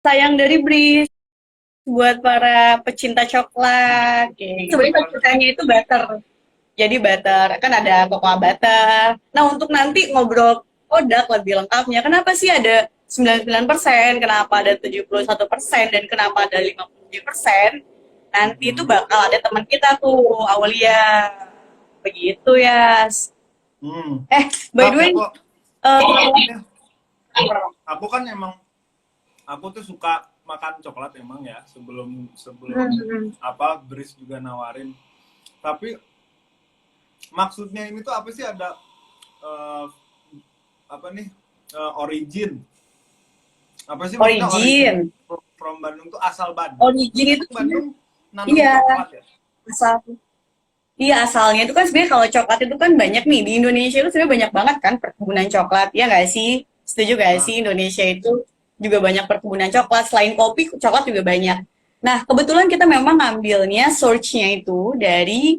sayang dari Breeze buat para pecinta coklat. Sebenarnya ceritanya itu butter. Jadi butter, kan ada cocoa butter. Nah, untuk nanti ngobrol produk lebih lengkapnya, kenapa sih ada 99%, kenapa ada 71%, dan kenapa ada 57%, nanti itu bakal ada teman kita tuh, Aulia. Begitu ya. By the way, aku kan emang aku tuh suka makan coklat emang ya sebelum Breeze juga nawarin. Tapi maksudnya ini tuh apa sih, ada origin? Apa sih maksudnya origin? From Bandung tuh asal Bandung. Origin itu Bandung nanam iya, coklat ya? Asalnya itu kan sebenarnya kalau coklat itu kan banyak nih di Indonesia itu sebenarnya banyak banget kan perkebunan coklat, ya nggak sih? Setuju nggak sih? Indonesia itu juga banyak perkebunan coklat, selain kopi, coklat juga banyak. Nah, kebetulan kita memang ngambilnya source-nya itu dari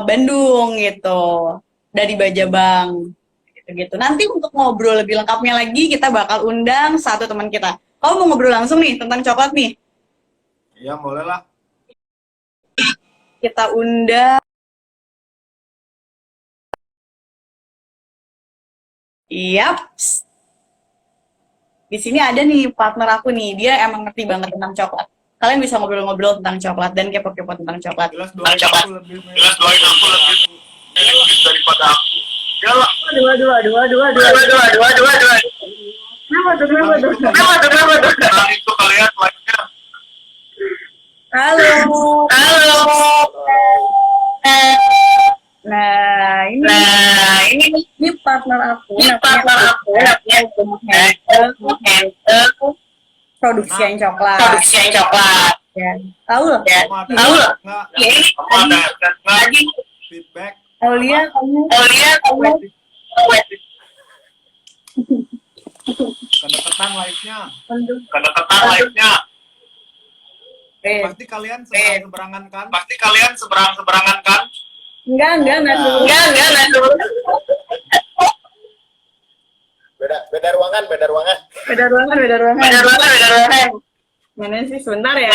Bandung gitu, dari Bajabang gitu. Nanti untuk ngobrol lebih lengkapnya lagi kita bakal undang satu teman kita. Kamu mau ngobrol langsung nih tentang coklat nih? Iya, boleh lah. Kita undang. Yaps. Di sini ada nih partner aku nih, dia emang ngerti banget tentang coklat. Kalian bisa ngobrol-ngobrol tentang coklat dan kepo-kepo tentang coklat. Jelas doain aku lebih daripada aku. Yalah. Kenapa tuh? Itu kalian like-nya. Halo. Nah, ini partner aku. Produksi yang coklat. Ya. Tahu loh? Tadi feedback. Aulia, kamu. Kedekatan like-nya. Pasti kalian seberang-seberangan kan? Enggak. Beda ruangan. Beda ruangan. Mana sih, sebentar ya.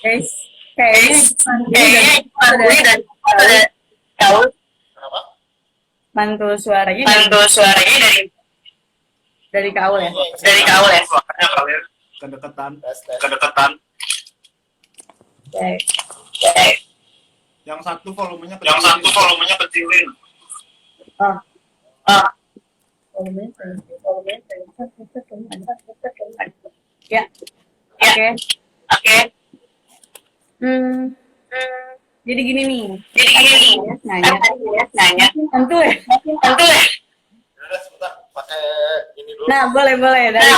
Guys, kayaknya mantul suaranya dari Kaul ya. Suaranya kalian kedekatan. Okay. Yang satu volumenya kecilin. Ya. Oke. Jadi gini nih. Nanya. Tentu ya. Sebentar, pakai ini dulu. Nah, boleh dari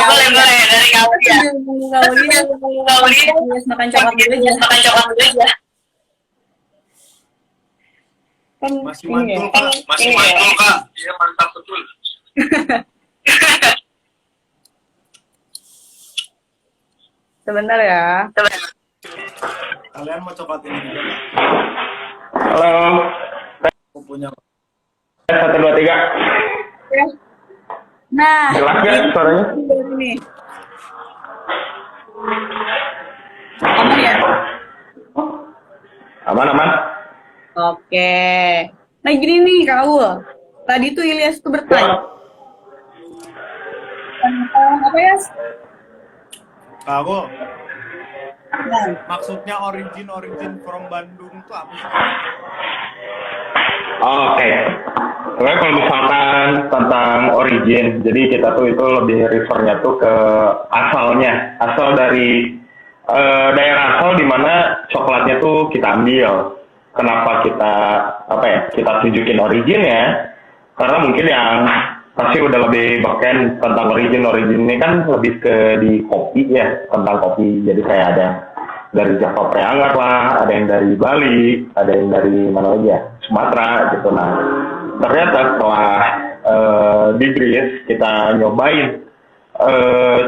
kamu. Makan coklat dulu aja. Masih mantul kak. Iya, mantap betul. Sebentar ya. Kalian mau coklat ini juga nggak? Halo. Aku punya. 1, 2, 3. Nah, jelas nggak suaranya? Ini. Aman ya? Aman. Oke. Nah, gini nih, Kaul. Tadi tuh Ilyas tuh bertanya. Apa ya? Kamu, Nah, maksudnya origin from Bandung itu apa sih? Oke. Sebenarnya kalau misalkan tentang origin, jadi kita tuh itu lebih refernya tuh ke asalnya, asal dari daerah asal di mana coklatnya tuh kita ambil. Kenapa kita tunjukin originnya? Karena mungkin yang pasti udah lebih beken tentang origin ini kan lebih ke di kopi ya, tentang kopi. Jadi kayak ada dari Java Preangar lah, ada yang dari Bali, ada yang dari mana lagi ya, Sumatera gitu. Nah, ternyata setelah di Breeze kita nyobain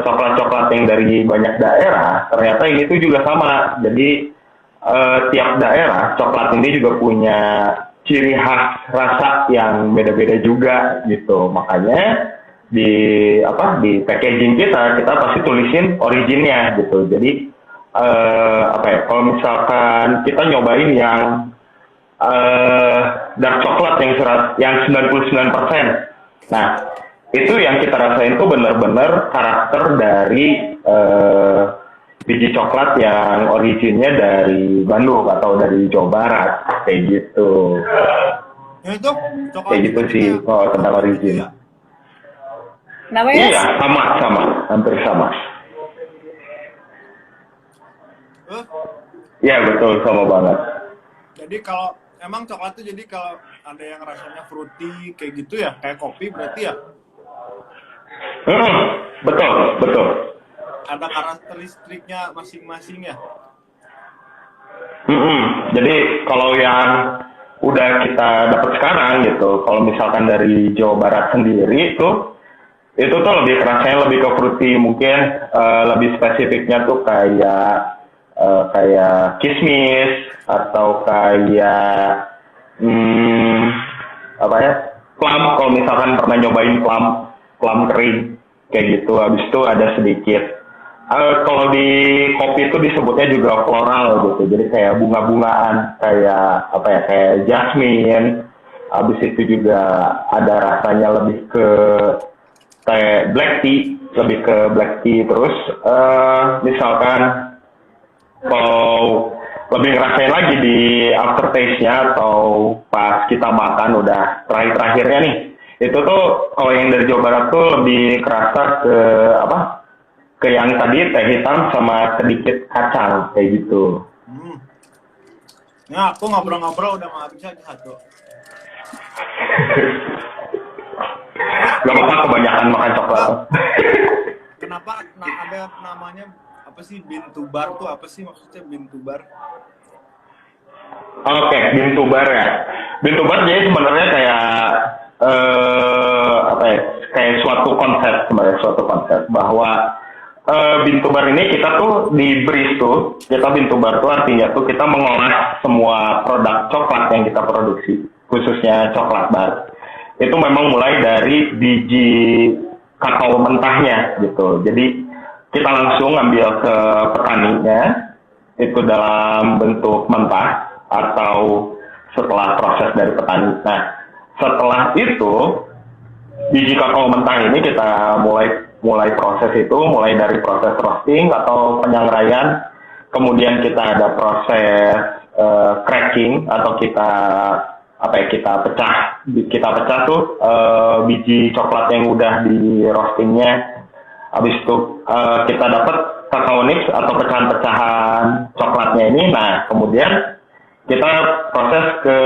coklat-coklat yang dari banyak daerah, ternyata ini tuh juga sama. Jadi tiap daerah coklat ini juga punya ciri khas rasa yang beda-beda juga gitu. Makanya di packaging kita pasti tulisin originnya gitu. Jadi kalau misalkan kita nyobain yang dark coklat yang 99%. Nah, itu yang kita rasain tuh benar-benar karakter dari biji coklat yang originnya dari Bandung atau dari Jawa Barat kayak gitu. Ya itu coklat Kayak gitu sih kalau tentang origin. Ya. Kenapa ya? Iya, sama, hampir sama. Iya betul, sama banget. Jadi kalau emang coklat tuh jadi kalau ada yang rasanya fruity kayak gitu ya, kayak kopi berarti ya? Betul. Ada karakteristiknya masing-masing ya? Jadi kalau yang udah kita dapat sekarang gitu, kalau misalkan dari Jawa Barat sendiri itu tuh lebih kerasanya lebih ke fruity, mungkin lebih spesifiknya tuh kayak kismis atau kayak plum. Kalau misalkan pernah nyobain plum kering kayak gitu, habis itu ada sedikit kalau di kopi itu disebutnya juga floral gitu, jadi kayak bunga-bungaan kayak jasmine. Habis itu juga ada rasanya lebih ke kayak black tea, terus misalkan kalau lebih ngerasain lagi di aftertaste-nya atau pas kita makan udah terakhirnya nih, itu tuh kalau yang dari Jawa Barat tuh lebih kerasa ke yang tadi teh hitam sama sedikit kacang kayak gitu. Ya aku ngobrol-ngobrol udah mau habis aja satu. Gak apa-apa kebanyakan makan coklat. Kenapa ada namanya apa sih bintubar tuh, apa sih maksudnya bintubar? Oke, bintubar ya. Bintubar jadi sebenarnya kayak suatu konsep bahwa bintubar ini kita tuh di Breeze tuh, bintubar tuh artinya tuh kita mengolah semua produk coklat yang kita produksi, khususnya coklat bar. Itu memang mulai dari biji kakao mentahnya gitu. Jadi kita langsung ngambil ke petaninya itu dalam bentuk mentah atau setelah proses dari petani. Nah, setelah itu biji kakao mentah ini kita mulai proses itu, mulai dari proses roasting atau penyangraian, kemudian kita ada proses cracking atau kita pecah tuh biji coklat yang udah di roastingnya. Habis itu kita dapat kakao nibs atau pecahan-pecahan coklatnya ini. Nah, kemudian kita proses ke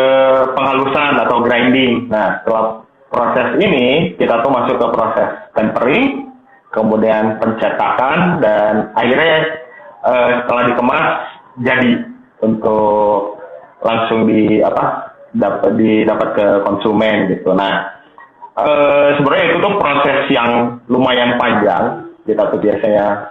penghalusan atau grinding. Nah, setelah proses ini kita tuh masuk ke proses tempering, kemudian pencetakan, dan akhirnya setelah dikemas jadi untuk langsung dapat ke konsumen gitu. Nah, sebenarnya itu tuh proses yang lumayan panjang. Kita tuh biasanya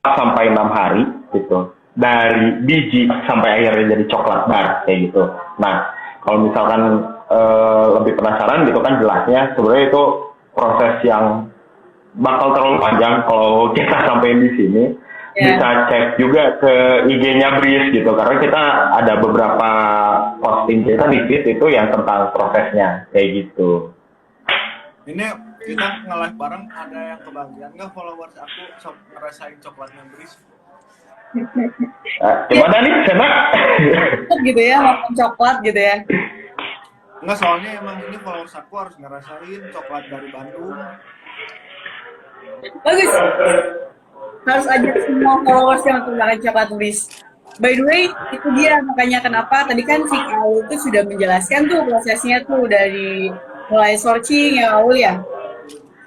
sampai 6 hari gitu, dari biji sampai akhirnya jadi coklat bar kayak gitu. Nah, kalau misalkan lebih penasaran gitu kan, jelasnya sebenarnya itu proses yang bakal terlalu panjang kalau kita sampai di sini. Bisa cek juga ke IG-nya Breeze gitu, karena kita ada beberapa posting kita di feed itu yang tentang prosesnya kayak gitu. Ini kita nge-live bareng, ada yang kebagian nggak followers aku ngerasain coklatnya Breeze? Gimana nih, Sena? Gitu ya, makan coklat gitu ya. Enggak, soalnya emang ini followers aku harus ngerasain coklat dari Bandung. Bagus. Harus ajak semua followers yang untuk makan coklat Breeze. By the way, itu dia makanya kenapa tadi kan si Aul itu sudah menjelaskan tuh prosesnya tuh dari mulai sourcing ya Aul ya.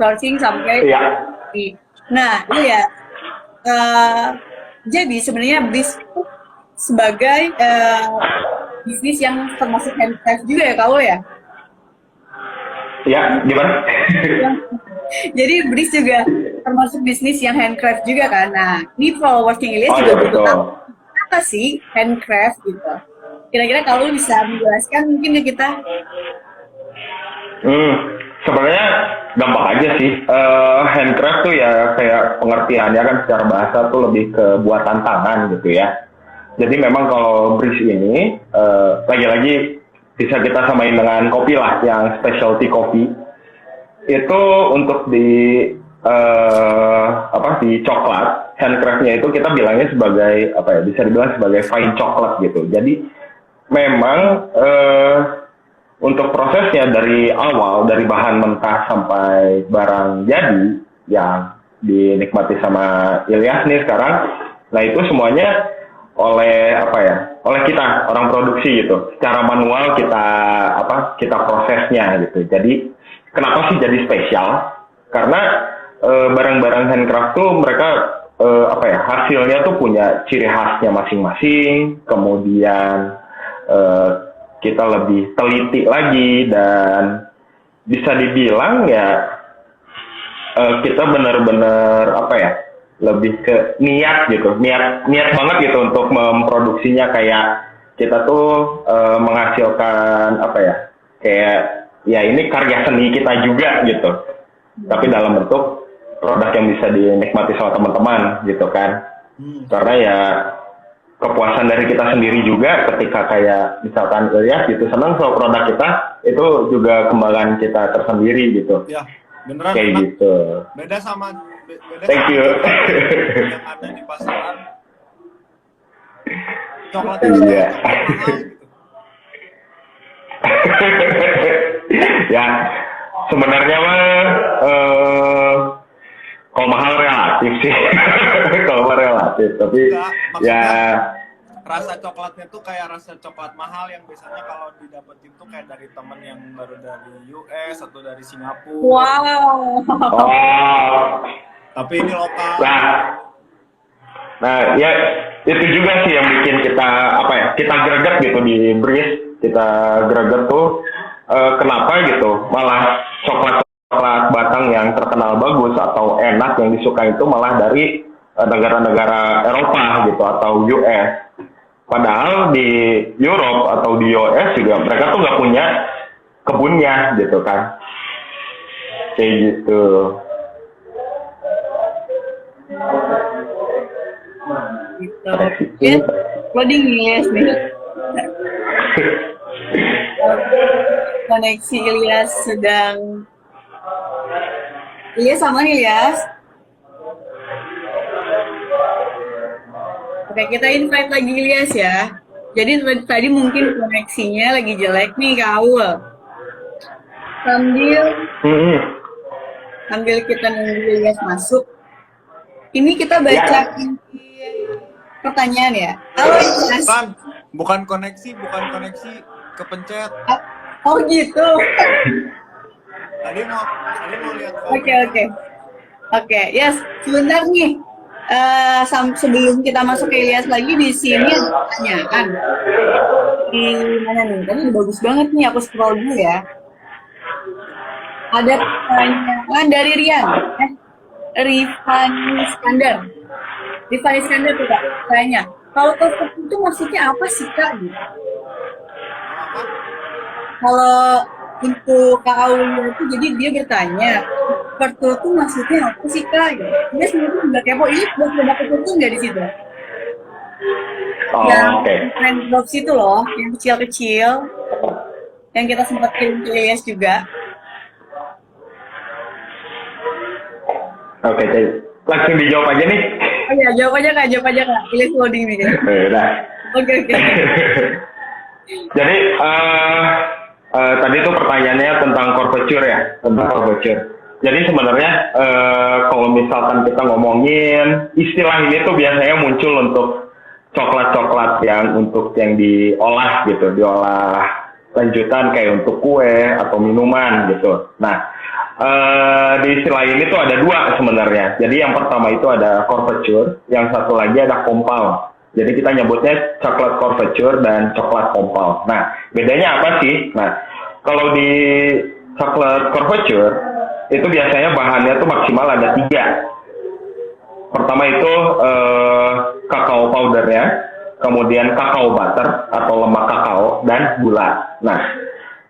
Sourcing sampai Nah, iya. Jadi sebenarnya Breeze itu sebagai bisnis yang termasuk handcraft juga ya Aul ya? Ya, gimana? Jadi Breeze juga termasuk bisnis yang handcraft juga kan. Nah, ini followersnya Ilyas Oh juga iya butuh betul. tahu apa sih handcraft gitu. Kira-kira kalau lu bisa menjelaskan mungkin ke kita. Sebenarnya gampang aja sih. Handcraft tuh ya kayak pengertiannya kan secara bahasa tuh lebih ke buatan tangan gitu ya. Jadi memang kalau Breeze ini lagi-lagi bisa kita samain dengan kopi lah, yang specialty coffee. Itu untuk di di coklat, handcraftnya itu kita bilangnya sebagai apa ya, bisa dibilang sebagai fine coklat gitu. Jadi memang untuk prosesnya dari awal, dari bahan mentah sampai barang jadi yang dinikmati sama Ilyas nih sekarang, nah itu semuanya oleh kita orang produksi gitu, secara manual kita prosesnya gitu. Jadi kenapa sih jadi spesial? Karena barang-barang handcraft tuh mereka hasilnya tuh punya ciri khasnya masing-masing, kemudian kita lebih teliti lagi, dan bisa dibilang ya kita benar-benar lebih ke niat gitu, niat banget gitu untuk memproduksinya. Kayak kita tuh menghasilkan kayak ya ini karya seni kita juga gitu, tapi dalam bentuk produk yang bisa dinikmati sama teman-teman gitu kan. Karena ya kepuasan dari kita sendiri juga ketika kayak misalkan Ilyas gitu senang sama produk kita, itu juga kembangan kita tersendiri gitu. Ya, beneran kayak enak. gitu. Beda sama Thank you. yang ada di pasaran. Coklatnya juga Iya. coklat mahal gitu. Ya sebenarnya mah kalau mahal relatif sih. Kalau mahal relatif, tapi Enggak, maksudnya ya rasa coklatnya tuh kayak rasa coklat mahal yang biasanya kalau didapetin tuh kayak dari temen yang baru dari US atau dari Singapura. Wow. oh Tapi ini lokal. nah ya itu juga sih yang bikin kita kita greget gitu di Breeze. Kita greget tuh kenapa gitu malah coklat batang yang terkenal bagus atau enak yang disukai itu malah dari negara-negara Eropa gitu atau US. Padahal di Europe atau di US juga mereka tuh nggak punya kebunnya gitu kan. Kayak gitu. Gitu. Ya, loading Ilyas nih. Koneksi Ilyas sedang. Ilyas sama nih Ilyas. Oke, kita invite lagi Ilyas ya. Jadi tadi mungkin koneksinya lagi jelek nih Kak Aul. Sambil kita nunggu Ilyas masuk. Ini kita baca pertanyaan ya. Halo Ilyas. Bukan koneksi, kepencet. Oh gitu. Tadi mau lihat. Oke, yes. Sebentar nih. Sebelum kita masuk ke Ilyas lagi, di sini ada pertanyaan. Di mana nih? Tadi bagus banget nih, aku scroll dulu ya. Ada pertanyaan dari Rian. Rifani Iskandar tuh Kak, tanya. Kalau corporate itu maksudnya apa sih Kak? Gitu. Kalau untuk Kak Aulia itu, jadi dia bertanya, corporate itu maksudnya apa sih Kak? Gitu. Dia sebenarnya nggak kepo, ini buat produk corporate itu nggak di situ. Yang trend drops itu loh, yang kecil-kecil, yang kita sempat kirim ke Ilyas juga. Oke, langsung dijawab aja nih. Oh iya, jawab aja Kak. Ilyas loading nih. Nah. Oke. Jadi tadi tuh pertanyaannya tentang corporate ya, Jadi sebenarnya kalau misalkan kita ngomongin istilah ini tuh biasanya muncul untuk coklat-coklat yang diolah gitu, diolah lanjutan kayak untuk kue atau minuman gitu. Nah, di istilah ini tuh ada dua sebenarnya. Jadi yang pertama itu ada couverture, yang satu lagi ada compound. Jadi kita nyebutnya coklat couverture dan coklat compound. Nah, bedanya apa sih? Nah, kalau di coklat couverture itu biasanya bahannya tuh maksimal ada 3. Pertama itu kakao powdernya, kemudian kakao butter atau lemak kakao, dan gula. Nah,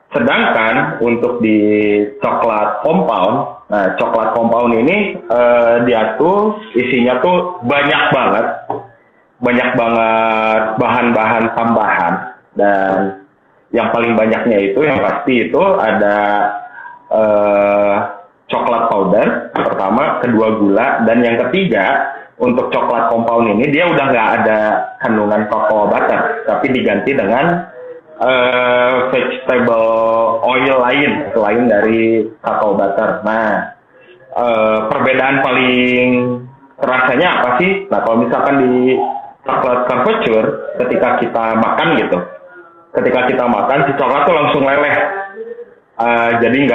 sedangkan untuk di coklat compound, nah coklat compound ini dia tuh isinya tuh banyak banget bahan-bahan tambahan, dan yang paling banyaknya itu yang pasti itu ada coklat powder pertama, kedua gula, dan yang ketiga untuk coklat compound ini dia udah nggak ada kandungan cocoa butter, tapi diganti dengan vegetable oil lain selain dari cacao butter. Nah, perbedaan paling rasanya apa sih? Nah, kalau misalkan di coklat confiture, ketika kita makan gitu, si coklat tuh langsung leleh. Jadi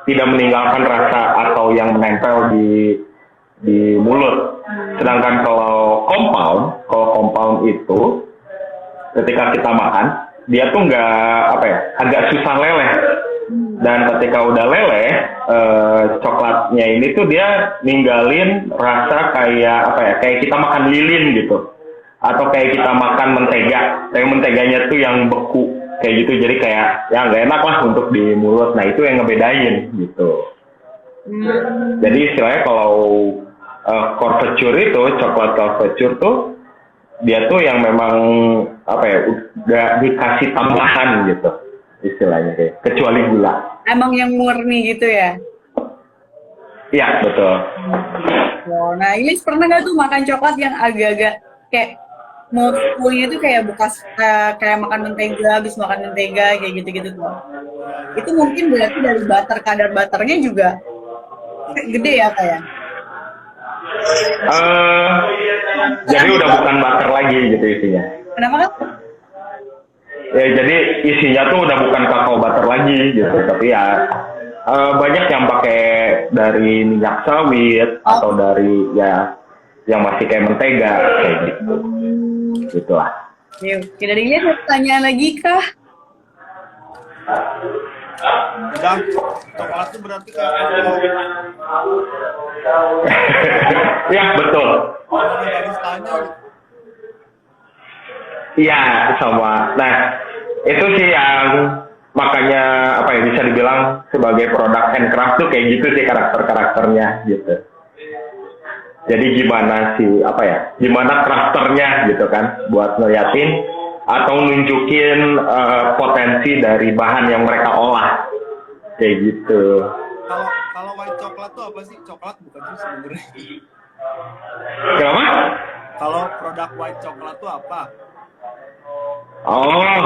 tidak meninggalkan rasa atau yang menempel di mulut. Sedangkan kalau compound itu ketika kita makan, dia tuh agak susah leleh. Dan ketika udah leleh, coklatnya ini tuh dia ninggalin rasa kayak kita makan lilin gitu, atau kayak kita makan mentega, kayak menteganya tuh yang beku kayak gitu, jadi kayak ya nggak enak lah untuk di mulut. Nah, itu yang ngebedain gitu. Jadi istilahnya kalau confiture itu, coklat confiture tuh dia tuh yang memang udah dikasih tambahan gitu istilahnya, kayak kecuali gula. Emang yang murni gitu ya? Iya, betul. Nah, ini pernah nggak tuh makan coklat yang agak-agak kayak mouthful-nya itu kayak bekas kayak makan mentega, habis makan mentega kayak gitu-gitu tuh. Itu mungkin berarti dari kadar butternya juga gede ya kayak? Jadi udah bukan butter lagi gitu isinya. Kenapa kan? Ya, jadi isinya tuh udah bukan kakao butter lagi gitu, tapi ya banyak yang pakai dari minyak sawit atau dari yang masih kayak mentega kayak gitu. Gitulah. Yuk, kita lihat ada pertanyaan lagi kah? Udah, coklat itu berarti kayak ya, betul. baristanya gitu. Iya, sama. Nah, itu sih yang makanya bisa dibilang sebagai produk handcraft tuh kayak gitu sih karakternya gitu. Jadi gimana gimana crafternya gitu kan, buat ngeliatin atau nunjukin potensi dari bahan yang mereka olah kayak gitu. Kalau white coklat tuh apa sih? Coklat bukan sih sebenarnya? Kenapa? Kalau produk white coklat tuh apa? Oh,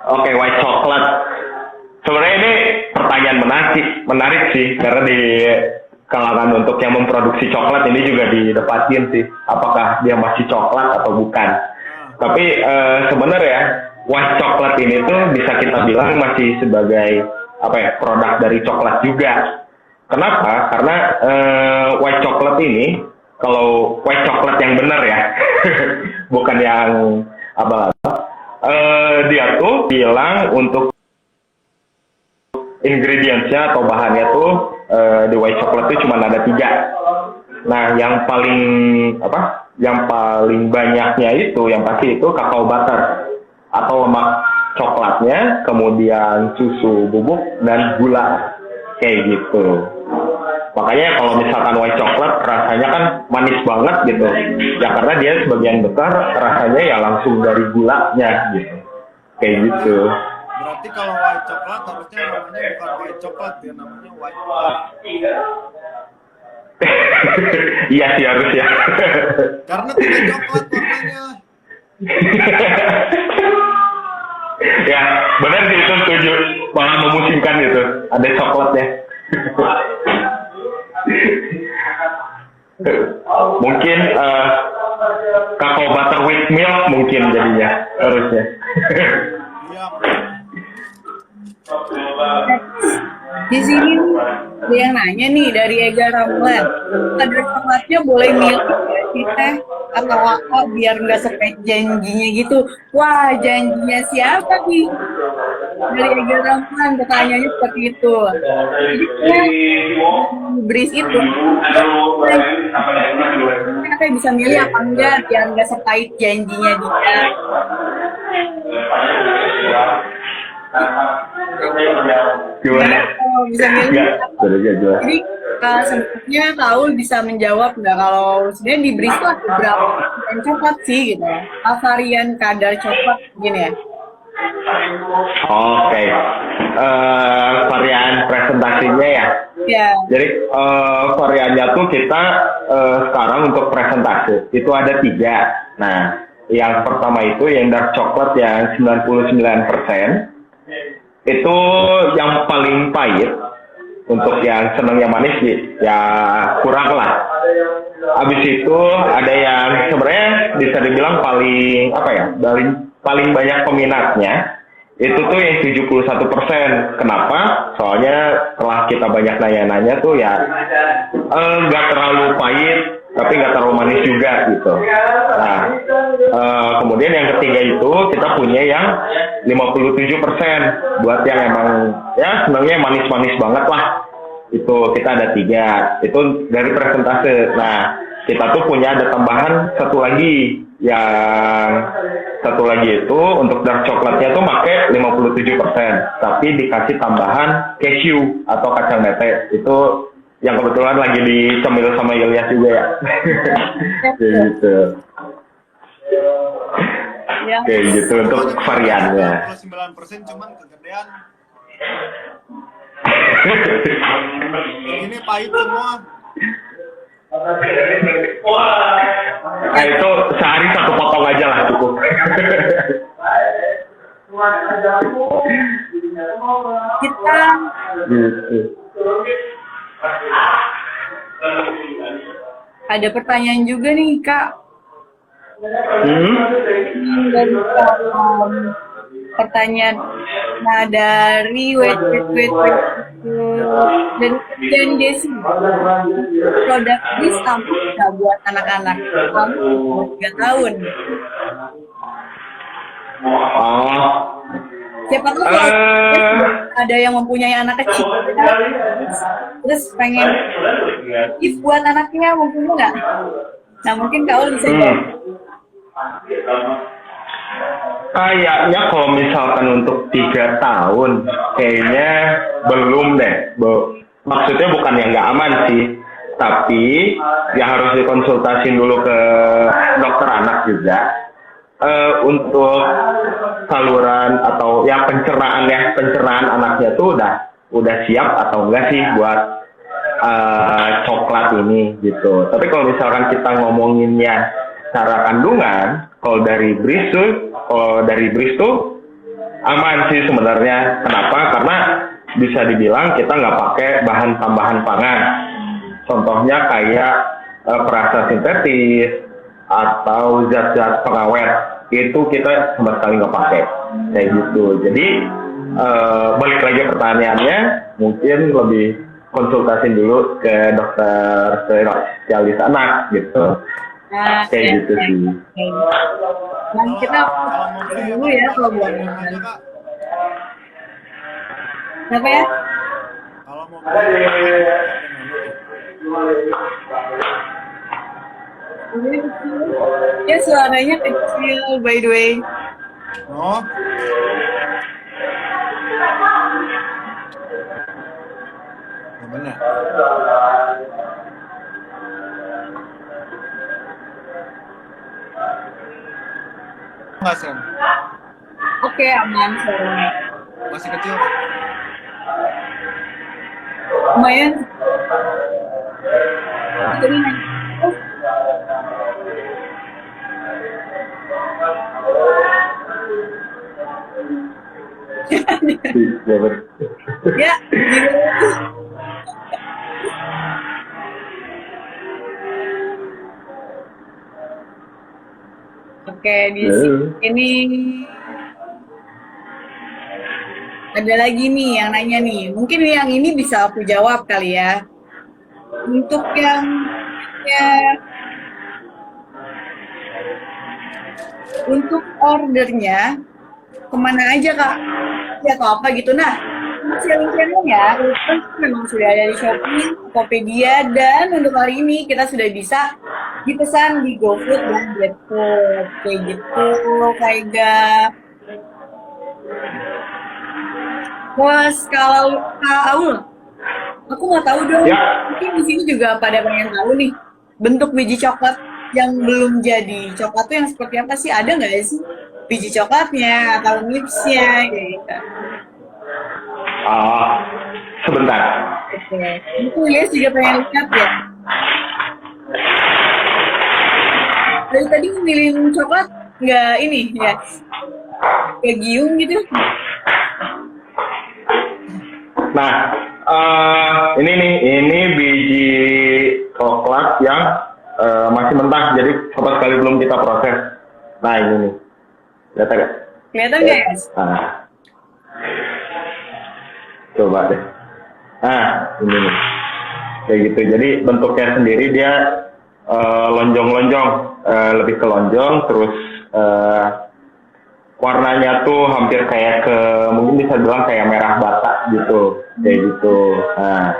oke, white coklat. Sebenarnya ini pertanyaan menarik sih, karena di kalangan untuk yang memproduksi coklat ini juga didebatin sih, apakah dia masih coklat atau bukan. Tapi sebenarnya white coklat ini tuh bisa kita bilang masih sebagai produk dari coklat juga. Kenapa? Karena white coklat ini, kalau white coklat yang benar ya, bukan yang dia tuh bilang untuk ingredientsnya atau bahannya tuh di white coklat itu cuma ada 3. Nah, yang paling banyaknya itu yang pasti itu kakao butter atau lemak coklatnya, kemudian susu bubuk dan gula kayak gitu. Makanya kalau misalkan white coklat rasanya kan manis banget gitu. Ya karena dia sebagian besar rasanya ya langsung dari gulanya gitu. Kayak gitu. Berarti kalau white coklat harusnya namanya bukan white coklat ya, namanya white. Iya sih harus ya. Karena tidak coklat warnanya. Ya benar sih, itu setuju. Malah memusingkan gitu. Ada coklatnya. Mungkin kakao butter with milk mungkin jadinya harusnya. Iya. Di sini ada yang nanya nih dari Ega Ramlan, kadar coklatnya boleh milk kita atau apa biar nggak sepet janjinya gitu. Wah, janjinya siapa nih? dari Ega Rahman pertanyaannya seperti itu. Jadi Bris itu kita bisa milih apa enggak biar nggak sepahit janjinya dia. Gimana? Oh, bisa milih. Enggak, sudah jelas. Jadi sebenarnya Kaul bisa menjawab nggak kalau sebenarnya di Bris itu ada berapa varian coklat sih gitu? Varian kadar coklat gini ya? Oke. Varian presentasinya ya. Ya. Jadi variannya tuh kita sekarang untuk presentasi itu ada 3. Nah, yang pertama itu yang dark coklat yang 99%. Itu yang paling pahit. Untuk yang senangnya manis ya kurang lah. Habis itu ada yang sebenarnya bisa dibilang paling apa ya? Paling banyak peminatnya itu tuh yang 71%. Kenapa? Soalnya setelah kita banyak nanya-nanya tuh ya nggak terlalu pahit tapi nggak terlalu manis juga gitu. Nah, kemudian yang ketiga itu kita punya yang 57% buat yang emang ya senangnya manis-manis banget lah. Itu kita ada 3. Itu dari presentase. Nah, kita tuh punya ada tambahan satu lagi. Yang satu lagi itu untuk dark coklatnya tuh pakai 57%, tapi dikasih tambahan cashew atau kacang mete. Itu yang kebetulan lagi dicemil sama Ilyas juga ya. Kayak gitu. Ya. Kayak gitu untuk variannya. 99% cuman kegedean. Ini pahit semua. Nah itu sehari 1 potong aja lah cukup. Kita Gitu. ada pertanyaan juga nih Kak. Dari, pertanyaan dari wait dan Desi produk Bris aman nggak buat anak-anak kamu 3 tahun. Oh, Siapa tahu kalau ada yang mempunyai anak kecil terus pengen if buat anaknya mungkin nggak. Nah mungkin kau bisa jawab. kayaknya kalau misalkan untuk 3 tahun, kayaknya belum deh. Maksudnya bukan yang nggak aman sih, tapi ya harus dikonsultasiin dulu ke dokter anak juga. Untuk saluran atau ya pencernaan anaknya tuh udah siap atau enggak sih buat coklat ini gitu. Tapi kalau misalkan kita ngomonginnya cara kandungan, kalau dari Bris tuh aman sih sebenarnya. Kenapa? Karena bisa dibilang kita nggak pakai bahan tambahan pangan. Contohnya kayak perasa sintetis atau zat-zat pengawet, itu kita sama sekali nggak pakai kayak gitu. Jadi balik lagi pertanyaannya, mungkin lebih konsultasi dulu ke dokter spesialis anak gitu. Nah, Kayak gitu sih. Dan kita dulu ya kalau buat aja, Kak. apa ya? Kalau mau beli, Ya suaranya kecil by the way. oh, ya benar. Enggak, Sen. Oke aman suaranya. Masih kecil. Lumayan. Jadi oh, ya gimana? Oke di sini ada lagi nih yang nanya nih. Mungkin yang ini bisa aku jawab kali ya. Untuk yang ya, untuk ordernya kemana aja Kak? kopi atau apa gitu. Nah, sharing-sharing ya, itu memang sudah ada di Shopee, Tokopedia, dan untuk hari ini kita sudah bisa dipesan di GoFood dan GrabFood kayak gitu, kayak Terus kalau Kak Aul, aku mau tahu dong, Ya, mungkin di sini juga pada pengen tahu nih, bentuk biji coklat yang belum jadi. Coklat tuh yang seperti apa sih? Ada nggak sih biji coklatnya atau nipsnya gitu? uh, sebentar. Oke, itu Ilyas juga pengen lihat ya. Dari tadi memilih coklat nggak ini ya, kayak giung gitu. Nah, ini biji coklat yang masih mentah, jadi sama sekali belum kita proses. Nah, ini nih. Lihat gak? Kelihatan nggak ya? Nah, coba deh. Nah, ini nih. Kayak gitu. Jadi bentuknya sendiri dia lonjong-lonjong, lebih ke lonjong, terus warnanya tuh hampir kayak mungkin bisa bilang kayak merah bata gitu, kayak gitu. Nah,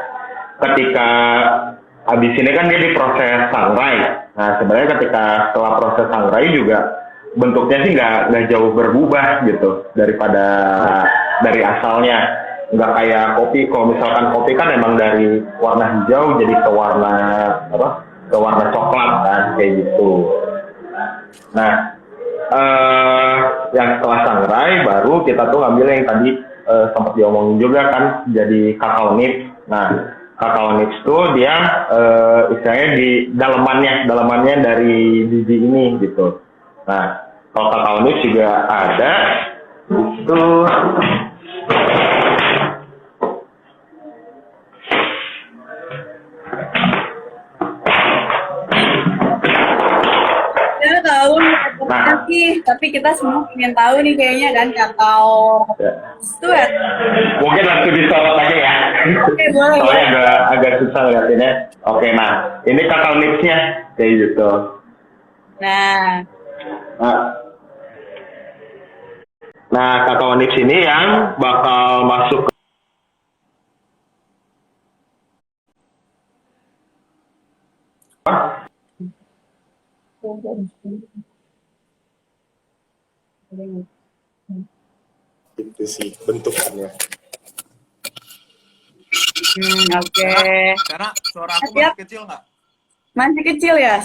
ketika habis ini kan dia diproses sangrai. Nah, sebenarnya ketika setelah proses sangrai juga bentuknya sih nggak jauh berubah gitu daripada dari asalnya. Nggak kayak kopi. Kalau misalkan kopi kan emang dari warna hijau jadi ke warna apa? Ke warna coklat kan, kayak gitu. Nah, yang setelah sangrai baru kita tuh ngambil yang tadi sempat diomongin juga kan, jadi kakao nibs. Nah, kakao nibs tuh dia istilahnya di dalamannya dari biji ini gitu. Nah, kalau kakao nibs juga ada itu. Ya tahu apa sih, tapi kita semua pengen tahu nih kayaknya kan kakao itu ya. Mungkin langsung disorot aja ya. Oke, boleh. Soalnya agak susah ngeliatinnya. Oke, nah ini kakao nibsnya kayak gitu. Nah, Nah, kakao nibs ini yang bakal masuk ke Itu sih bentukannya. oke. Karena suara aku Siap. masih kecil nggak? Masih kecil ya?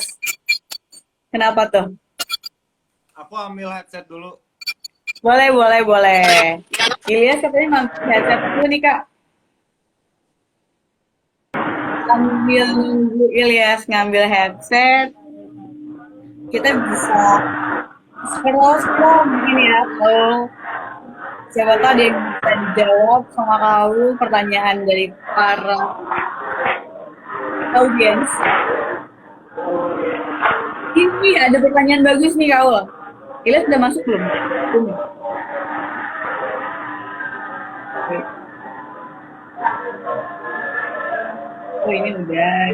Kenapa tuh? Aku ambil headset dulu. Boleh. Ilyas katanya ngambil headset dulu nih Kak. Nunggu Ilyas ngambil headset. Kita bisa scroll mungkin ya. Kalau siapa tahu ada yang bisa dijawab sama kau pertanyaan dari para audiens. Ini ada pertanyaan bagus nih kau. Ilyas udah masuk belum? Belum. Oke. Oh ini udah.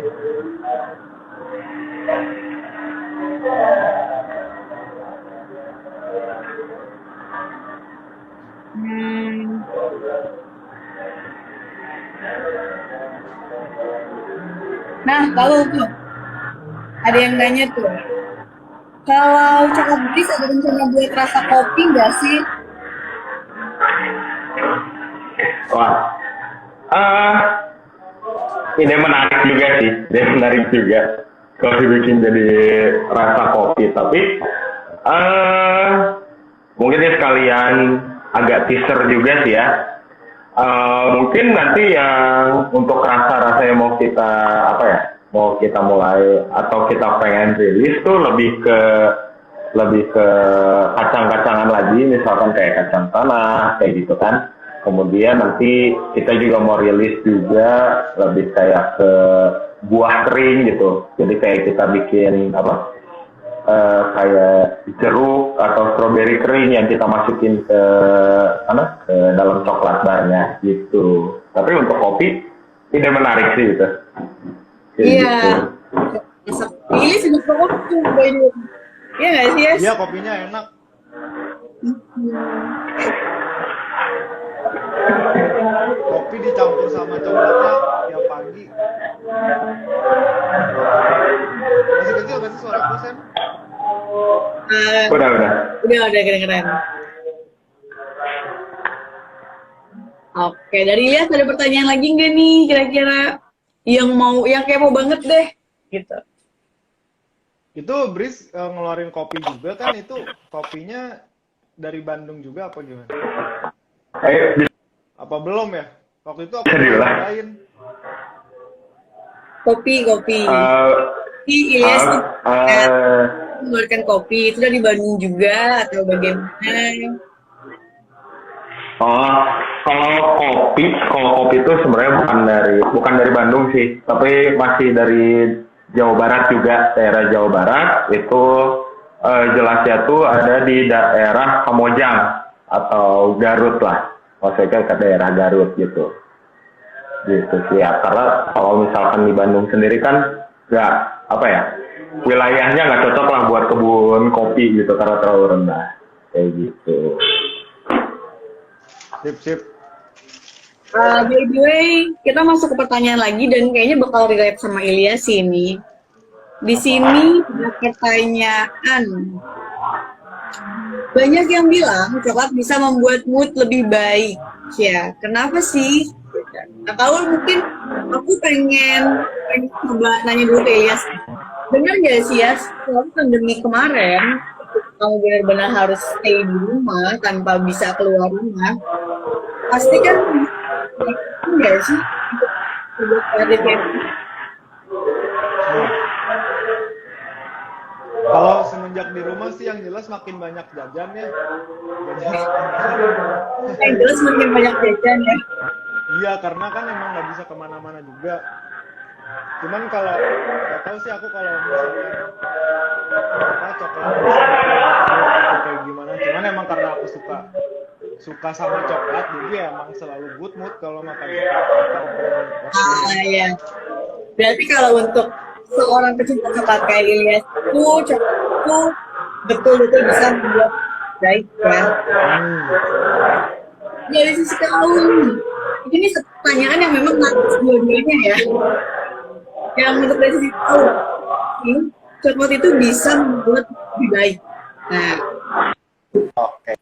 Nah, kalau tuh ada yang nanya tuh, kalau coklat bis ada rencana buat rasa kopi nggak sih? Wah, ini menarik juga sih, dia menarik juga kalau dibikin jadi rasa kopi. Tapi mungkin ya sekalian agak teaser juga sih ya. Mungkin nanti yang untuk rasa-rasa yang mau kita mulai atau kita pengen rilis tuh lebih ke kacang-kacangan lagi, misalkan kayak kacang tanah kayak gitu kan. Kemudian nanti kita juga mau rilis juga lebih kayak ke buah kering gitu. Jadi kayak kita bikin kayak jeruk atau stroberi kering yang kita masukin ke dalam coklat barnya gitu. Tapi untuk kopi tidak menarik sih gitu. Iya. Ini sudah kopi kayaknya. Iya nggak sih, Yes? Iya, kopinya enak. kopi dicampur sama coklatnya tiap pagi. Masih kecil nggak sih suaraku, Sam? Eh, Udah. udah keren-keren. Oke, dari Ilyas ada pertanyaan lagi nggak nih kira-kira yang kepo banget deh gitu. Itu Bris ngeluarin kopi juga kan, itu kopinya dari Bandung juga apa gimana? Bisa Apa belum ya? Waktu itu aku diulang. cobain. Kopi. Eh, Ilyas tuh eh, mengeluarkan kopi itu dari Bandung juga atau bagaimana? Oh, kalau kopi itu sebenarnya bukan dari Bandung sih, tapi masih dari Jawa Barat juga, daerah Jawa Barat itu jelasnya tuh ada di daerah Kamojang atau Garut lah, maksudnya ke daerah Garut gitu sih ya. Karena kalau misalkan di Bandung sendiri kan nggak apa ya, wilayahnya nggak cocok lah buat kebun kopi gitu karena terlalu rendah kayak gitu. Sip. By the way, kita masuk ke pertanyaan lagi dan kayaknya bakal relate sama Ilyas ini. Di sini ada pertanyaan. Banyak yang bilang coklat bisa membuat mood lebih baik. Ya, kenapa sih? Nah, kalau mungkin aku pengen coba nanya dulu ke Ilyas. Bener nggak sih ya, selama pandemi kemarin, kamu benar-benar harus stay di rumah tanpa bisa keluar rumah, pasti kan enggak sih untuk kreatif ya? Nah, kalau semenjak di rumah sih yang jelas makin banyak jajan ya. Yang jelas makin banyak jajan ya. Iya, karena kan emang nggak bisa kemana-mana juga. Cuman kalau nggak tahu sih aku kalau misalkan coklat atau kayak gimana. Cuman emang karena aku suka sama coklat, jadi emang selalu good mood kalau makan coklat. Ya. Berarti kalau untuk seorang pecinta coklat kayak Ilyas itu coklat itu betul-betul bisa membuat baik ya. Dari sisi kaum, ini pertanyaan yang memang ngatas dua-duanya ya. Yang untuk dari sisi kaum, coklat itu bisa membuat lebih baik. Nah, Oke.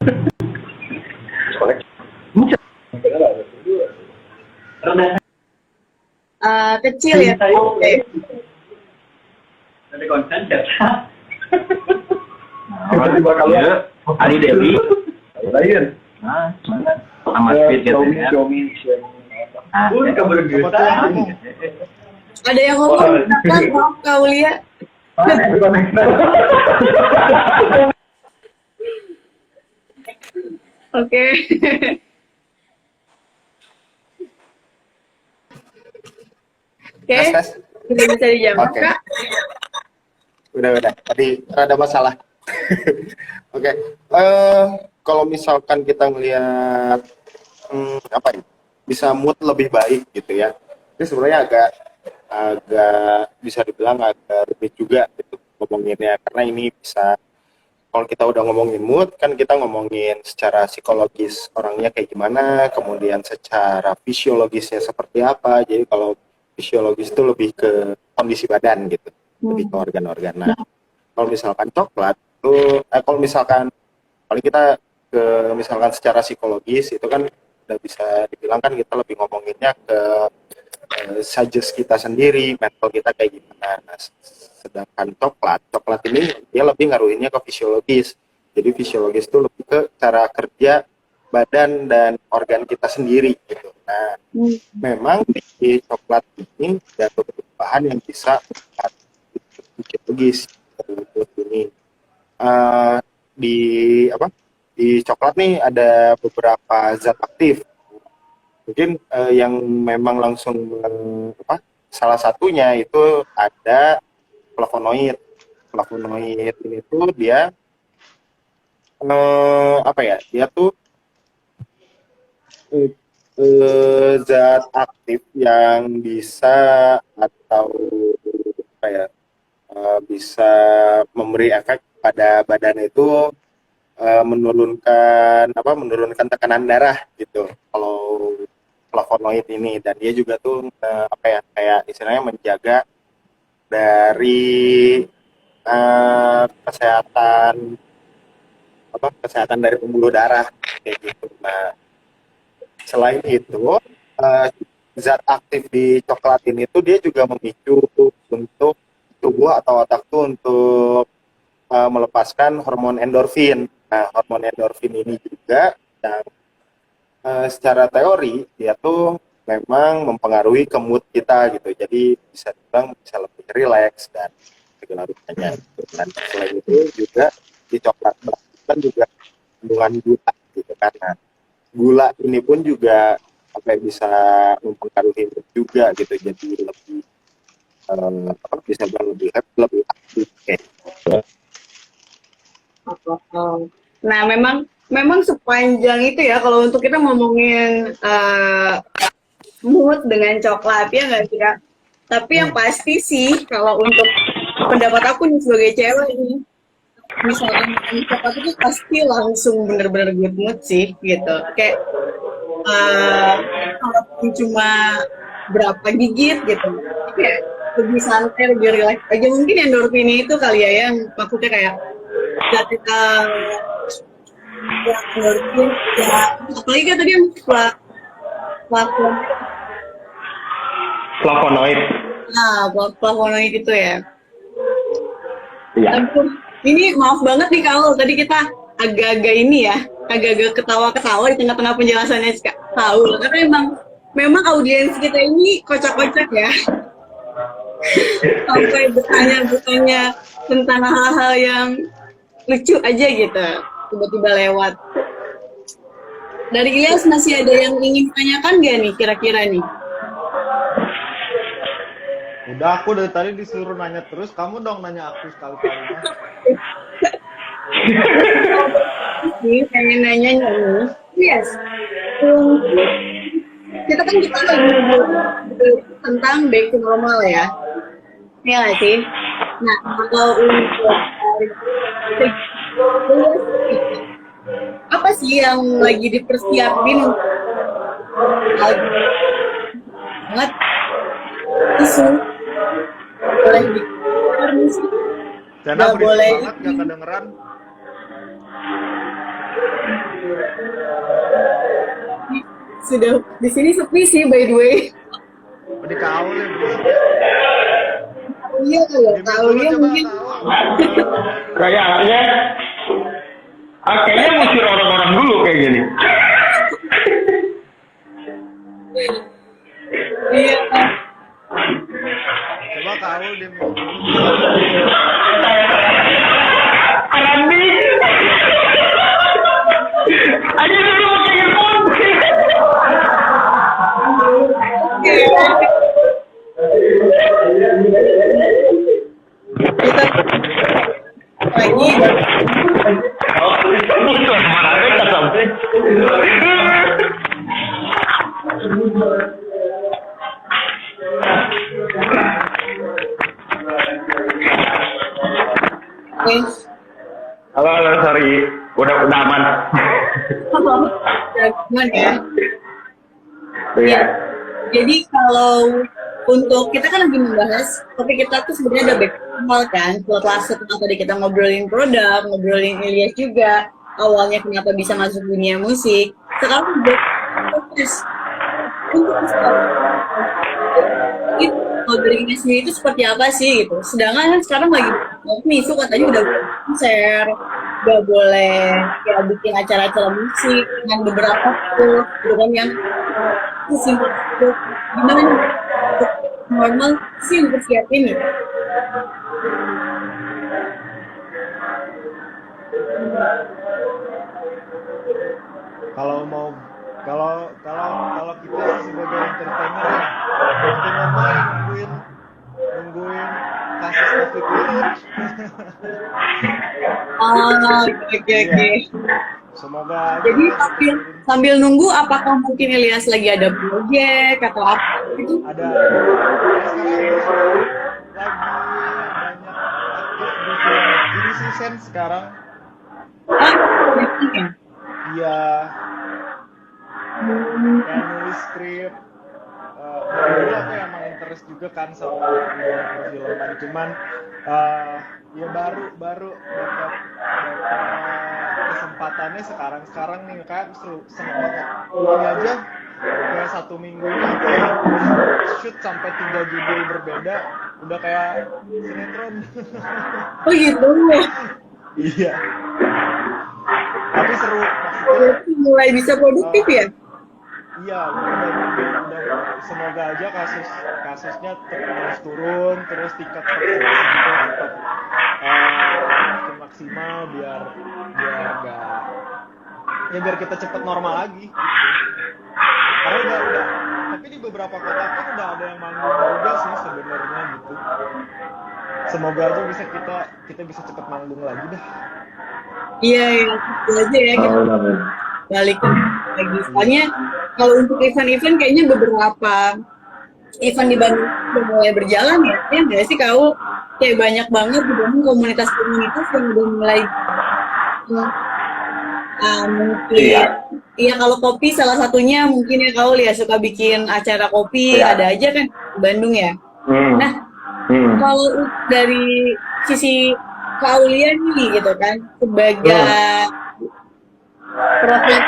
kecil ya. Oke. Dari konten ya. Ali Dewi, Lain. Amat fit gitu ya. Ada yang ngomong, maaf Kak Ulia. Oke. Oke, Tes. sudah bisa dijawab, Oke. Kak? Udah. Tadi ada masalah. Oke. Kalau misalkan kita ngelihat apa ya, bisa mood lebih baik gitu ya. Ini sebenarnya agak bisa dibilang agak rumit juga gitu ngomonginnya, karena ini bisa, kalau kita udah ngomongin mood kan kita ngomongin secara psikologis orangnya kayak gimana, kemudian secara fisiologisnya seperti apa. Jadi kalau fisiologis itu lebih ke kondisi badan gitu, lebih ke organ-organ. Nah, kalau misalkan coklat itu kalau misalkan paling kita ke misalkan secara psikologis itu kan udah bisa dibilang kan kita lebih ngomonginnya ke suggest kita sendiri, mental kita kayak gimana. Nah, sedangkan coklat ini dia lebih ngaruhinnya ke fisiologis. Jadi fisiologis itu lebih ke cara kerja badan dan organ kita sendiri gitu. Nah, memang di coklat ini ada beberapa bahan yang bisa fisiologis ini. Di coklat nih ada beberapa zat aktif. Mungkin yang memang langsung salah satunya itu ada flavonoid. Flavonoid ini tuh dia dia tuh zat aktif yang bisa atau bisa memberi efek pada badan itu menurunkan tekanan darah gitu kalau flavonoid ini, dan dia juga tuh kayak istilahnya menjaga dari kesehatan dari pembuluh darah kayak gitu. Nah, selain itu zat aktif di coklat ini tuh dia juga memicu untuk tubuh atau otak tuh untuk melepaskan hormon endorfin. Nah, hormon endorfin ini juga yang secara teori dia tuh memang mempengaruhi ke mood kita gitu. Jadi bisa dibilang bisa lebih rileks dan segala rupanya. Gitu. Dan selain itu juga di coklat kan juga kandungan gula gitu kan. Nah, gula ini pun juga bisa mempengaruhi mood juga gitu. Jadi lebih bisa bilang lebih happy, lebih aktif kayak gitu. Nah, memang sepanjang itu ya kalau untuk kita ngomongin mood dengan coklat ya nggak sih Kak? Tapi yang pasti sih kalau untuk pendapat aku nih sebagai cewek nih, misalnya makan coklat itu pasti langsung bener-bener good mood sih gitu. Kayak kalaupun cuma berapa gigit gitu, kayak lebih santai, lebih relax aja. Mungkin endorfin itu kali ya yang maksudnya kayak ketika ya endorfin ya apalagi kan tadi yang Flavonoid. flavonoid itu ya. Iya. Ampun, ini maaf banget nih kalau tadi kita agak-agak ini ya, agak-agak ketawa-ketawa di tengah-tengah penjelasannya Kak Saul. Karena memang audiens kita ini kocak-kocak ya. Sampai bertanya tentang hal-hal yang lucu aja gitu, tiba-tiba lewat. Dari Ilyas masih ada yang ingin ditanyakan nggak nih kira-kira nih? Udah, aku dari tadi disuruh nanya terus, kamu dong nanya aku sekali-kali. Nih, pengen nanya nih. Yes. Kita lagi ngobrol tentang back to normal ya. Iya nggak sih? Nah, kalau untuk apa sih yang lagi dipersiapin banget isu boleh musik Cena nggak berisik boleh banget, gak kedengeran. sudah di sini sepi sih by the way. Di kaul ya berisik. Iya kalau tahunya mungkin Kayaknya kayaknya ngusir orang-orang dulu kayak gini. iya. Coba kaul di Arandi. Aja dulu pakai earphone. Kita lagi Halo, sorry. Udah aman. gimana ya? Iya. Jadi kalau untuk kita kan lagi membahas, tapi kita tuh sebenarnya udah back to normal kan. Setelah tadi kita ngobrolin produk, ngobrolin Ilyas juga, awalnya kenapa bisa masuk dunia musik. Sekarang back to fokus untuk itu kalau dari Ilyas sendiri itu seperti apa sih gitu. Sedangkan kan sekarang lagi isu katanya udah konser, udah boleh ya bikin acara-acara musik dengan beberapa gitu kan yang simpel gimana nih untuk normal sih untuk siap ini. kalau mau kalau kita sebagai entertainer ya, itu normal nungguin kasus COVID dulu. Oke. Semoga aja Jadi sambil nunggu apakah mungkin Ilyas lagi ada project atau apa gitu? ada sekarang lagi banyak aktif di film ini sih Sen sekarang. Ah, ya? Iya, kayak nulis skrip. Dari dulu aku emang interest juga kan sama dunia perfilman, cuman ya baru dapat kesempatannya sekarang nih, kayak seneng banget. Ini aja kayak 1 minggu ini aku shoot sampai 3 judul berbeda, udah kayak sinetron. Oh gitu. Iya, tapi seru maksudnya. Berarti mulai bisa produktif ya? Iya, udah semoga aja kasusnya terus turun, terus tingkat vaksinasi juga tetap makin maksimal biar biar kita cepat normal lagi. Karena udah, tapi di beberapa kota pun udah ada yang manggung juga sih sebenarnya gitu. Semoga aja kita bisa cepat manggung lagi dah. Iya, itu aja ya kita balik lagi. Soalnya kalau untuk event-event kayaknya beberapa event di Bandung udah mulai berjalan ya. Ya nggak sih kau? Kayak banyak banget di Bandung komunitas-komunitas yang udah mulai mungkin. Iya kalau kopi salah satunya mungkin ya kau lihat suka bikin acara kopi ada aja kan di Bandung ya. Nah kalau dari sisi Kaulian nih gitu kan sebagai profil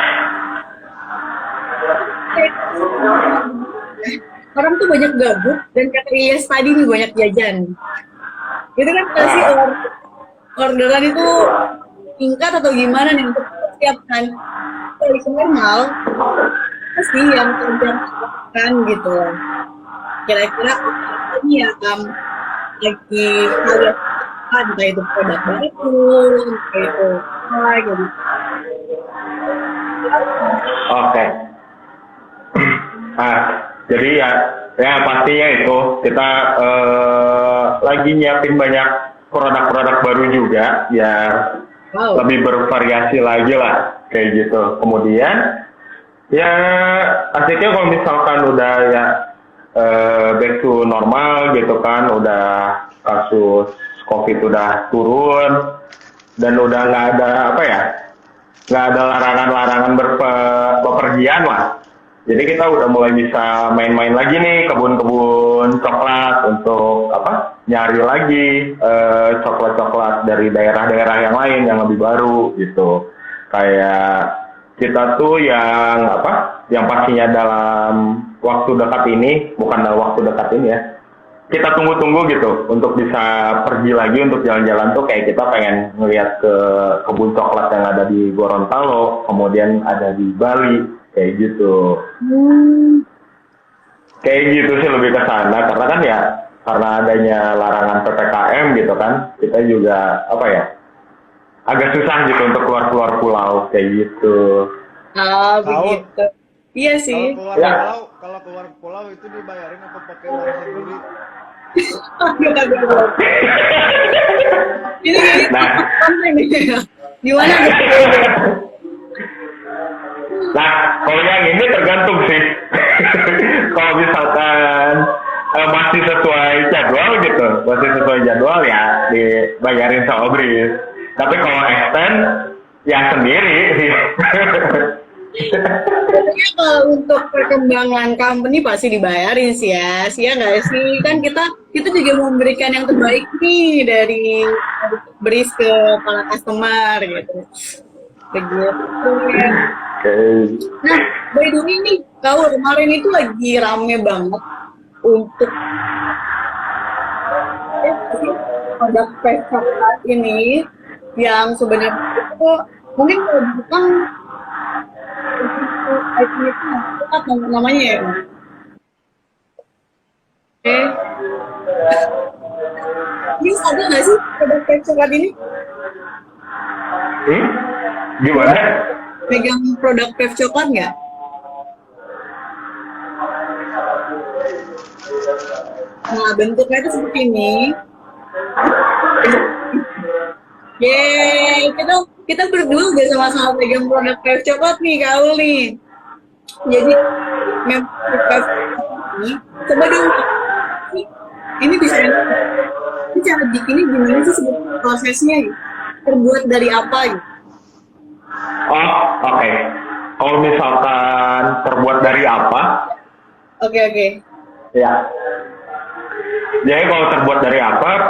orang tuh banyak gabut dan kata Ilyas tadi nih banyak jajan. Itu kan pasti orderan itu tingkat atau gimana nih untuk setiap kan kondisi normal pasti yang terjadi gitu. Kira-kira ini ya lagi hal entah itu produk baru, entah itu apa gitu. Oke. Jadi ya pastinya itu kita lagi nyiapin banyak produk-produk baru juga ya, lebih bervariasi lagi lah kayak gitu. Kemudian ya asiknya kalau misalkan udah ya back to normal gitu kan, udah kasus COVID udah turun dan udah nggak ada nggak ada larangan-larangan bepergian lah. Jadi kita udah mulai bisa main-main lagi nih kebun-kebun coklat untuk nyari lagi coklat-coklat dari daerah-daerah yang lain yang lebih baru gitu. Kayak kita tuh yang pastinya dalam waktu dekat ini, bukan dalam waktu dekat ini ya, kita tunggu-tunggu gitu untuk bisa pergi lagi untuk jalan-jalan tuh kayak kita pengen ngeliat ke kebun coklat yang ada di Gorontalo, kemudian ada di Bali, kayak gitu. Kayak gitu sih lebih ke sana, karena kan ya karena adanya larangan PPKM gitu kan, kita juga agak susah gitu untuk keluar pulau kayak gitu. Begitu. Iya sih. Kalau keluar pulau itu dibayarin apa pakai uang sendiri? Ini konten ya. Gimana? Nah, kalau yang ini tergantung sih. Kalau misalkan masih sesuai jadwal ya dibayarin sama Bris. Tapi kalau extend ya sendiri sih. Sebenarnya kalau untuk perkembangan company pasti dibayarin sih ya nggak sih? Kan kita juga memberikan yang terbaik nih dari Bris ke para customer gitu. Begitu ya. Nah, by the way nih, kau kemarin itu lagi rame banget untuk produk face coklat ini yang sebenarnya itu mungkin kalau bukan itu namanya ya. Ini ada nggak sih produk face coklat ini? Gimana? Pegang produk vape coklat nggak? Nah, bentuknya itu seperti ini. Yeay, kita berdua udah sama-sama pegang produk vape coklat nih, Kaul nih. Jadi, memang ini, coba dong, ini bisa ini cara bikinnya gimana sih sebetulnya prosesnya? Terbuat dari apa gitu? Oh, oke. Kalau misalkan terbuat dari apa? Oke. Ya. Jadi kalau terbuat dari apa,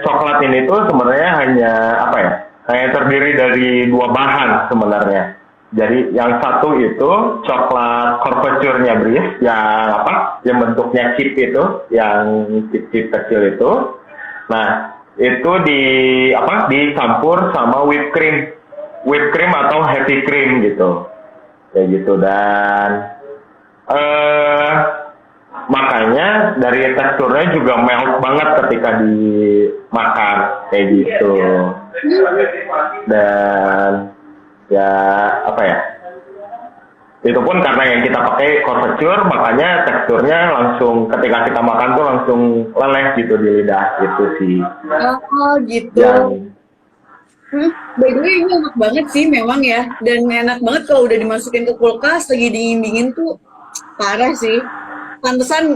coklat ini tuh sebenarnya hanya apa ya? Hanya terdiri dari dua bahan sebenarnya. Jadi yang satu itu coklat couverture-nya Breeze yang apa? Yang bentuknya chip itu, yang chip kecil itu. Nah, itu dicampur sama whipped cream atau heavy cream gitu. Kayak gitu dan makanya dari teksturnya juga melt banget ketika dimakan kayak gitu. Dan ya apa ya, itu pun karena yang kita pakai couverture, makanya teksturnya langsung ketika kita makan tuh langsung leleh gitu di lidah gitu sih. Oh gitu. By the way ini enak banget sih memang ya, dan enak banget kalau udah dimasukin ke kulkas lagi dingin-dingin tuh parah sih. Pantesan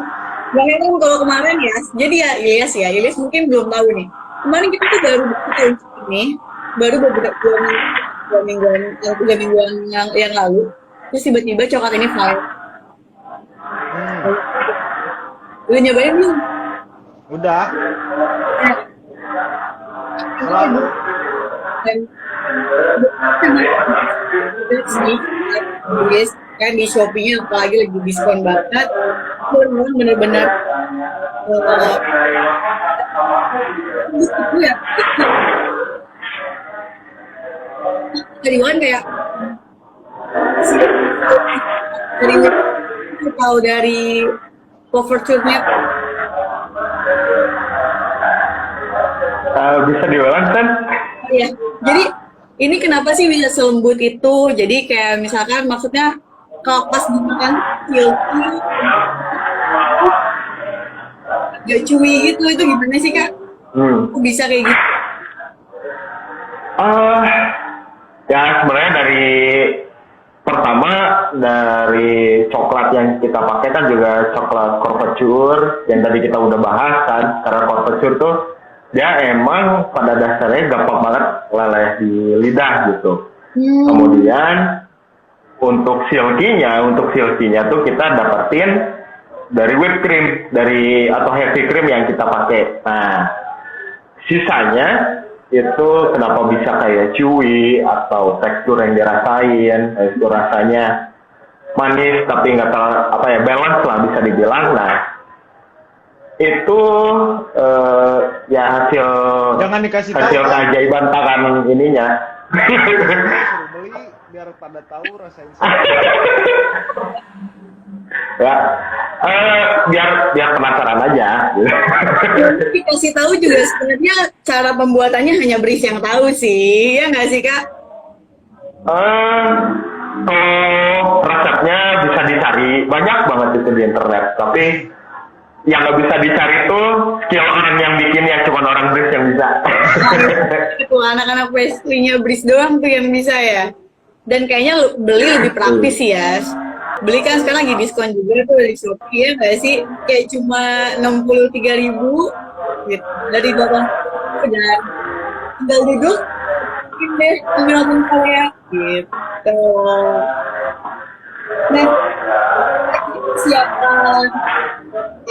gak heran kalau kemarin ya. Jadi ya Ilyas mungkin belum tahu nih. Kemarin kita tuh baru bikin ini, baru beberapa 3 mingguan yang lalu. Terus tiba-tiba coklat ini viral. Udah nyobain belum? Udah. Selalu. Dan sih, guys, kan di Shopee-nya apalagi lagi diskon banget. Bener-bener itu ya. Dari Wan kayak tahu dari couverture-nya bisa diulang kan? ya. Jadi ini kenapa sih bisa selembut itu? Jadi kayak misalkan maksudnya kalau pas dimakan silky agak chewy gitu, itu gimana sih Kak? Kok bisa kayak gitu? Ya sebenarnya dari coklat yang kita pakai kan juga coklat couverture yang tadi kita udah bahas kan, karena couverture tuh dia emang pada dasarnya gampang banget leleh di lidah gitu. Kemudian untuk silky-nya tuh kita dapetin dari whipped cream atau heavy cream yang kita pakai. Nah, sisanya itu kenapa bisa kayak chewy atau tekstur yang dirasain, itu rasanya manis tapi nggak balance lah bisa dibilang. Nah, itu ya hasil keajaiban tangan ininya. Suruh beli biar pada tahu rasain ya biar penasaran aja. Dikasih tahu juga sebenarnya cara pembuatannya hanya Breeze yang tahu sih, ya nggak sih Kak? Kalau resepnya bisa dicari banyak banget itu di internet, tapi yang nggak bisa dicari tuh skill orang yang bikin, yang cuma orang Breeze yang bisa. Itu anak-anak pastry-nya Breeze doang tuh yang bisa ya. Dan kayaknya beli lebih praktis sih ya. Beli kan sekarang lagi diskon juga tuh dari Shopee, ya nggak sih? Kayak cuma 63.000 gitu. Dari 8 dan tinggal duduk mungkin deh sambil nonton Korea gitu. Nah, persiapan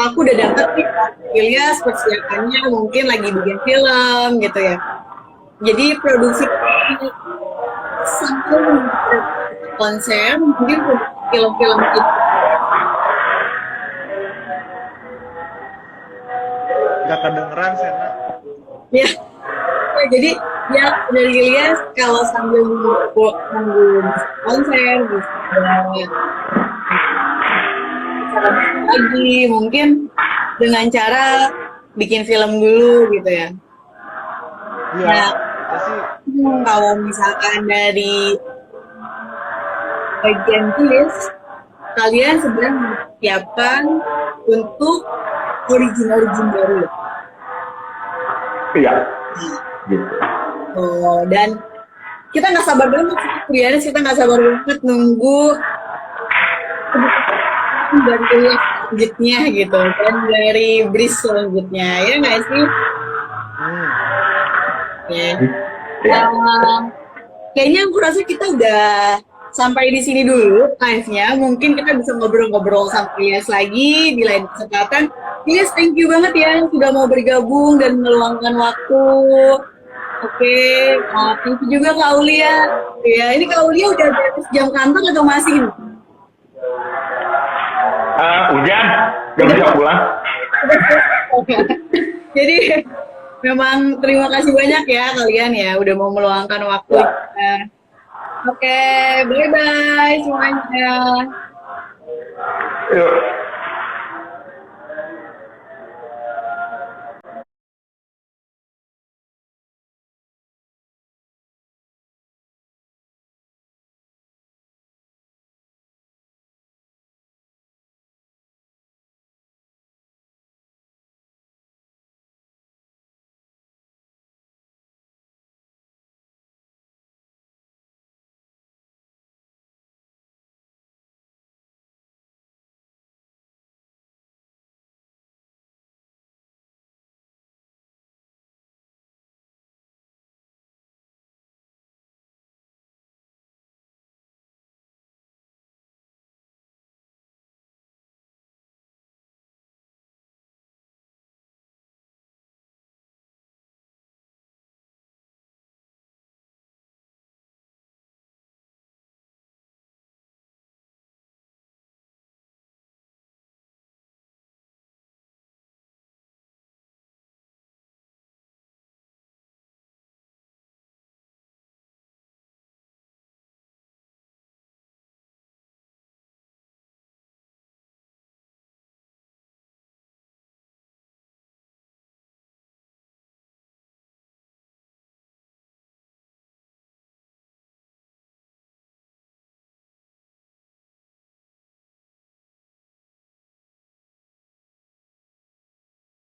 aku udah dapet nih Ilyas, persiapannya mungkin lagi bikin film gitu ya. Jadi produksi sampai konser mungkin film-film itu. Gak kedengeran Sena. Ya. Nah, jadi ya dari Ilyas kalau sambil nunggu konser bisa lagi mungkin dengan cara bikin film dulu gitu ya. Iya. Nah, kalau misalkan dari bagian tulis, kalian sebenarnya mempersiapkan untuk origin baru. Iya. Gitu. Oh, dan kita nggak sabar banget, kita nggak sabar banget nunggu dari selanjutnya gitu, dan dari Breeze selanjutnya, ya nggak sih? Oke. kayaknya aku rasa kita udah sampai di sini dulu live-nya. Mungkin kita bisa ngobrol-ngobrol sama Ilyas lagi di lain kesempatan. Ilyas, thank you banget ya sudah mau bergabung dan meluangkan waktu. Oke, thank you juga Kak Aulia. Ya, ini Kak Aulia udah beres jam kantor atau masih? Hujan, gak bisa pulang. Oke. Jadi memang terima kasih banyak ya kalian ya udah mau meluangkan waktu. Oke, bye bye semuanya. Yuk.